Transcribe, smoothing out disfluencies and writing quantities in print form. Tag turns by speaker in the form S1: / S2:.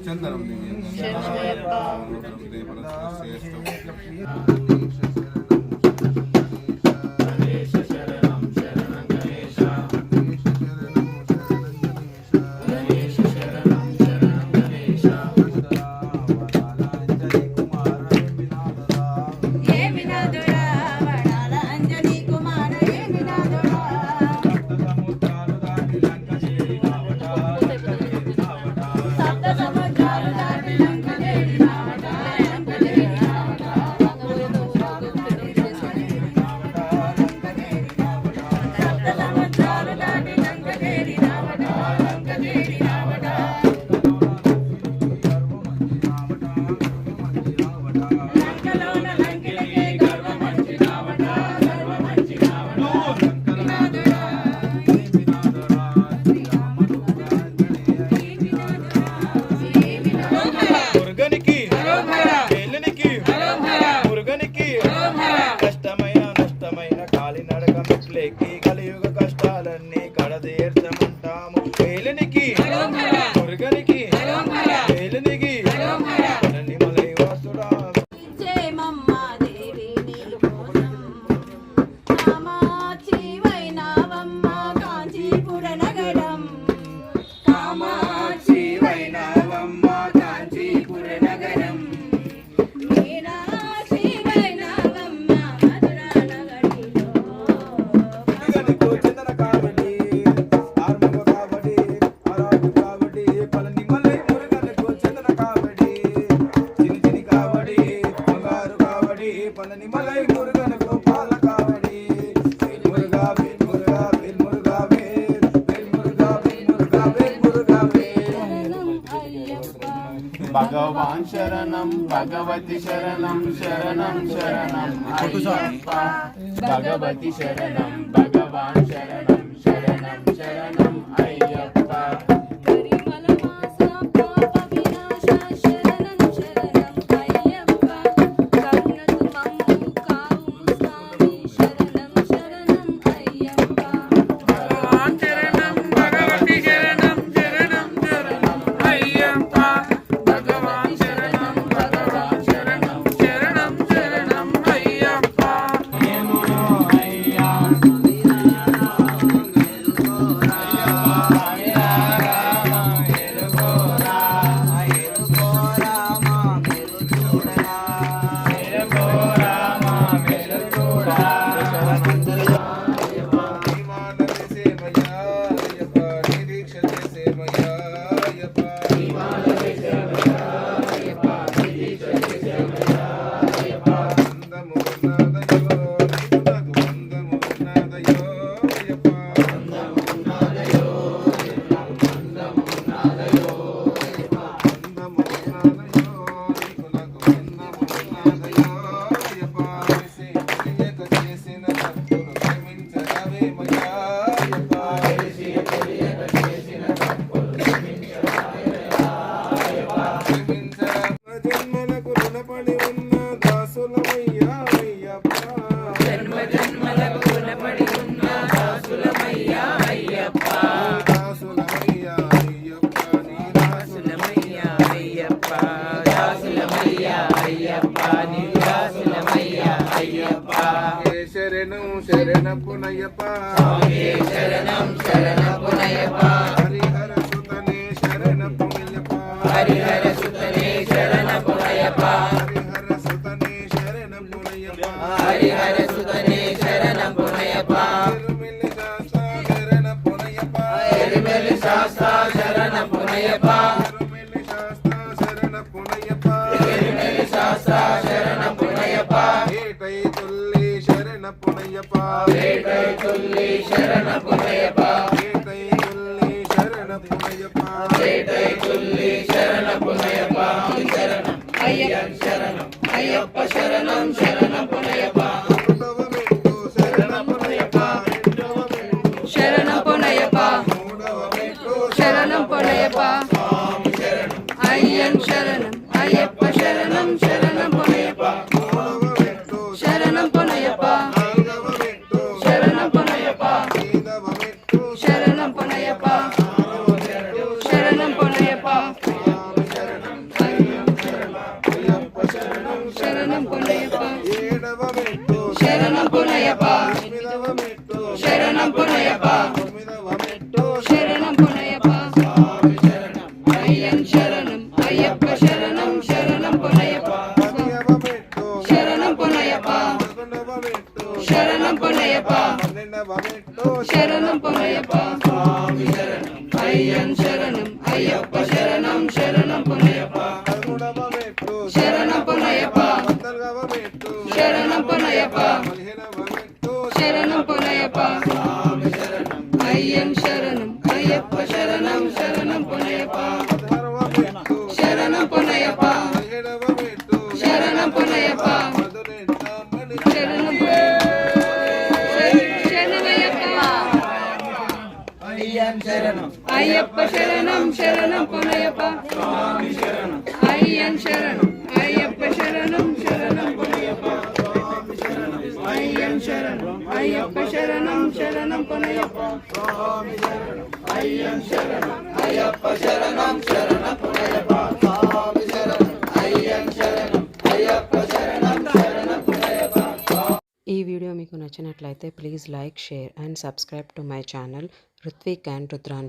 S1: చందనం
S2: భగవాన్ శరణం భగవతి శరణం శరణం శరణం అయ్యప్ప భగవతి శరణం భగవాన్ శరణం శరణం శరణం అయ్యప్ప Yeah.
S1: శరణం శరణపునయ్యప్ప
S2: శరణం శరణపునయ్యప్ప
S1: హరిహర సుతనే శరణపునయ్యప్ప
S2: హరిహర సుతనే శరణపునయ్యప్ప
S1: హరిహర సుతనే శరణపునయ్యప్ప
S2: హరిహర సుతనే శరణపునయ్యప్ప
S1: ఎరుమెల్లి శాస్త్ర శరణపునయ్యప్ప
S2: ఎరుమెల్లి శాస్త్ర శరణపునయ్యప్ప ఎరుమెల్లి శాస్త్ర శరణపునయ్యప్ప
S1: ఏటై తుల్లి శరణపునయ్యప్ప
S2: ఏటై తుల్లి శరణపునయ్యప్ప
S1: ఏటై తుల్లి శరణపునయ్యప్ప
S2: ఏటై తుల్లి శరణపునయ్యప్ప శరణం అయ్యప్ప శరణం అయ్యప్ప శరణం శరణపునయ్యప్ప
S1: రెండవ మెట్టు శరణపునయ్యప్ప రెండవ మెట్టు
S2: శరణపునయ్యప్ప
S1: మూడవ మెట్టు
S2: శరణపునయ్యప్ప స్వామి శరణం అయ్యన్ శరణం అయ్యప్ప శరణం శరణపునయ్యప్ప
S1: మూడవ మెట్టు
S2: శరణపునయ్యప్ప
S1: నాలుగవ మెట్టు
S2: శరణపునయ్యప్ప
S1: ఐదవ మెట్టు
S2: శరణపునయ్యప్ప
S1: ఆరవ మెట్టు
S2: శరణపునయ్యప్ప
S1: అయ్యప్ప శరణం
S2: శరణపునయ్యప్ప
S1: ఏడవ మెట్టు
S2: శరణపునయ్యప్ప
S1: ఎనిమిదవ మెట్టు
S2: శరణపునయ్యప్ప
S1: తొమ్మిదవ మెట్టు
S2: శరణపునయ్యప్ప స్వామి శరణం అయ్యన్ శరణం అయ్యప్ప శరణం శరణపునయ్యప్ప
S1: పదియవ మెట్టు
S2: శరణపునయ్యప్ప
S1: 11వ మెట్టు
S2: శరణపునయ్యప్ప
S1: 12వ మెట్టు
S2: శరణపునయ్యప్ప స్వామి శరణం అయ్యన్ శరణం అయ్యప్ప శరణం శరణపునయ్యప్ప
S1: 13వ మెట్టు
S2: శరణపునయ్యప్ప
S1: 14వ మెట్టు
S2: శరణపునయ్యప్ప
S1: 15వ మెట్టు
S2: శరణపునయ్యప్ప స్వామి శరణం అయ్యన్ శరణం అయ్యప్ప శరణం శరణపునయ్యప్ప
S1: 16వ మెట్టు
S2: శరణపునయ్యప్ప
S1: 17వ మెట్టు
S2: శరణపునయ్యప్ప
S1: 18వ
S2: అయ్యప్ప శరణం శరణపునయ్యప్ప స్వామి శరణం అయ్యన్ శరణం అయ్యప్ప శరణం శరణపునయ్యప్ప స్వామి శరణం అయ్యన్ శరణం అయ్యప్ప శరణం శరణపునయ్యప్ప స్వామి శరణం అయ్యన్ శరణం అయ్యప్ప శరణం శరణపునయ్యప్ప స్వామి శరణం అయ్యన్ శరణం అయ్యప్ప శరణం శరణపునయ్యప్ప.
S3: ఈ వీడియో మీకు నచ్చినట్లయితే please like share and subscribe to my channel Ruthvik and Rudhran.